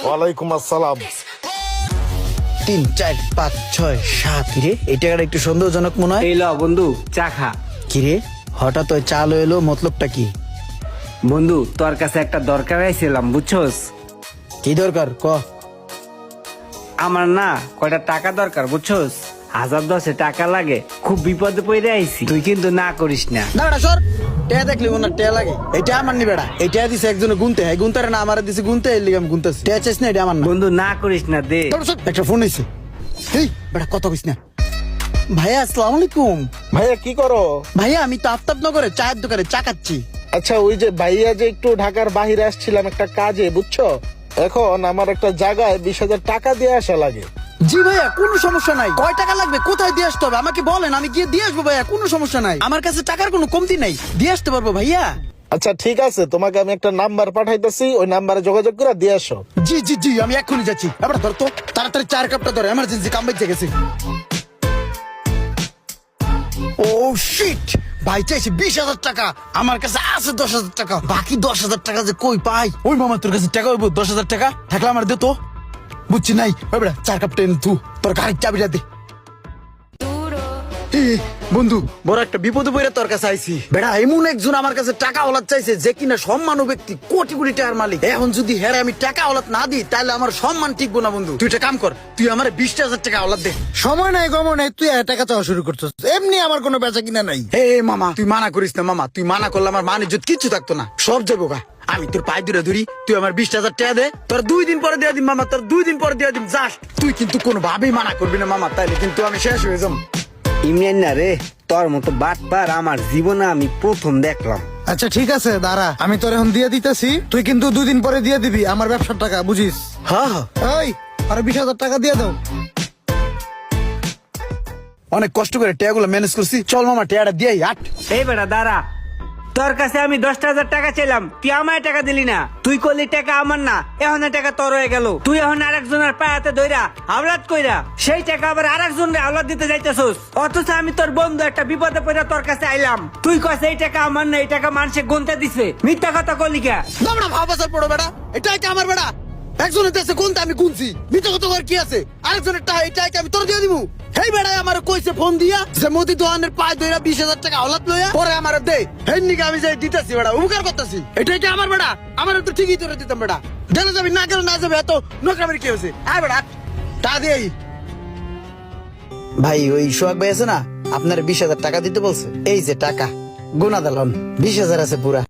ওয়ালাইকুম আসসালাম। 3 4 5 6 7 রে এই টাকাটা একটু সন্দেহজনক মনে হয়। এই ল বন্ধু চা খা। কি রে হঠাৎ ওই চাল এলো, মতলবটা কি? বন্ধু তোর কাছে একটা দরকার আইছিলাম বুঝছস। কি দরকার ক? আমার না কয়টা টাকা দরকার বুঝছস, 1010 টাকা লাগে, খুব বিপদে পড়ে আইছি, তুই কিন্তু না করিস না। দাঁড়া সর, টেয়া দেখলি ওনার টেয়া লাগে, এটা আমার নি বেড়া, এই টেয়া দিছে একজনে গুনতে, হ্যাঁ গুনতারে না আমার দিছে গুনতে, এর লিগে আমি গুনতেছি, টেয়া চাইছ না, এটা আমার না। বন্ধু না করিস না দে। দাঁড়া সর, একটা ফোন হইছে, এই বেড়া কথা কইস না। ভাইয়া আসসালামু আলাইকুম। ভাইয়া কি করো? ভাইয়া আমি তো আফতাবনগরে চায়ের দোকানে চা খাচ্ছি। আচ্ছা ওই যে ভাইয়া যে একটু ঢাকার বাহিরে আসছিলাম একটা কাজে বুঝছো, এখন আমার একটা জায়গায় 20,000 টাকা দিয়ে আসা লাগে। জি ভাইয়া কোনো সমস্যা নাই, কয় টাকা লাগবে, কোথায় দিয়ে আসতে হবে আমাকে বলেন, আমি গিয়ে দিয়ে আসবো ভাইয়া, কোনো সমস্যা নাই, আমার কাছে টাকার কোনো কমতি নাই, দিয়ে আসতে পারবো ভাইয়া। আচ্ছা ঠিক আছে, তোমাকে আমি একটা নাম্বার পাঠাইতেছি, ওই নাম্বারে যোগাযোগ করে দিয়ে আসো। জি জি জি আমি এক্ষুনি যাচ্ছি। এবার ধর তো তাড়াতাড়ি 4 কাপটা ধর, এমার্জেন্সি কাম বেঁচে গেছে। ও শিট, ভাই চাইছে 20,000 টাকা, আমার কাছে আছে 10,000 টাকা, বাকি 10,000 টাকা যে কই পাই? ওই মামা তোর কাছে টাকা হইব 10,000 টাকা থাকলে আমার দে তো, বুঝছি নাই। ওই বেড়া 4 কাপ টেন তু, তোর গাড়ির চাবিটা দে। এ, বন্ধু বড় একটা বিপদে পড়ে তোর কাছে আইছি বেড়া, এমন একজন আমার কাছে টাকা ওলাদ চাইছে যে কিনা সম্মানও ব্যক্তি, কোটি কোটি টাকার মালিক। এখন যদি হেরে আমি টাকা ওলাদ না দিই তাহলে আমার সম্মান টিকবো না। বন্ধু তুই একটা কাম কর, তুই আমার 20,000 টাকা ওলাদ দে। সময় নাই গমন নাই, তুই টাকা চাওয়া শুরু করছিস, এমনি আমার কোনো বেচা কিনা নাই। হে মামা তুই মানা করিস না মামা, তুই মানা করলে আমার মান ইজ্জত কিচ্ছু থাকতো না, সব যাবো গা। আমি তোর পায়ে দূরে ধরি, তুই আমার 20,000 টাকা দে, তোর 2 দিন পরে দিয়ে দিম মামা, তোর 2 দিন পরে দিয়ে দিম জাস্ট। তুই কিন্তু কোনো ভাবেই মানা করবি না মামা, তাইলে কিন্তু আমি শেষ হয়ে যাবো। ইমরান না রে, তোর মতো বাটপার আমার জীবনে আমি প্রথম দেখলাম। আচ্ছা ঠিক আছে দাঁড়া, আমি তোর এখন দিয়ে দিতেছি, তুই কিন্তু 2 দিন পরে দিয়ে দিবি আমার ব্যবসার টাকা, বুঝিস? হ্যাঁ হ্যাঁ ওই আর 20,000 টাকা দিয়ে দাও। অনেক কষ্ট করে টেয়াগুলো ম্যানেজ করছি, চল মামা টেয়াটা দিয়ে আট। এই বেটা দাঁড়া, তোর কাছে আমি 10,000 টাকা চাইলাম, তুই আমায় টাকা দিলি না, তুই করলি টাকা আমার না, এখন টাকা তোর হয়ে গেল, তুই এখন আরেকজনের পায়াতে ধইরা আওলাদ কইরা সেই টাকা আবার আরেকজনের আওলাদ দিতে যাইতেছস, অথচ আমি তোর বন্ধু একটা বিপদে পড়ে তোর কাছে আইলাম, তুই কইছ এই টাকা আমার না, এই টাকা মানুষে গুনতে দিছে, মিথ্যা কথা কইলি কে? দামড়া ভাব আসার পড়ো বেড়া, এটাই কি আমার বেড়া? একজনের দেশে কোনটা আমি গুনছি, মিথ্যা কথা কর কি আছে? আরেকজনের টাকা এটাই কি আমি তোর দিয়ে দিবো? হেই বেড়াই আমার কইছে ফোন দিয়া যে মোদি দোকানের পায়ে ধইরা 20,000 টাকা আওলাদ লইয়া পরে আমার দে, হেই নিকে আমি যাই দিতাছি বেড়া, উপকার করতাছি, এটাই কি আমার বেড়া? আমার তো ঠিকই তোরে দিতাম বেড়া, গেলে যাবি না গেলে না যাবে, এত নোকরামের কি হয়েছে? আয় বেড়া টা দিয়ে। ভাই ওই সোহাগ ভাই আছে না, আপনার 20,000 টাকা দিতে বলছে, এই যে টাকা গুনা দালন 20,000 আছে পুরা।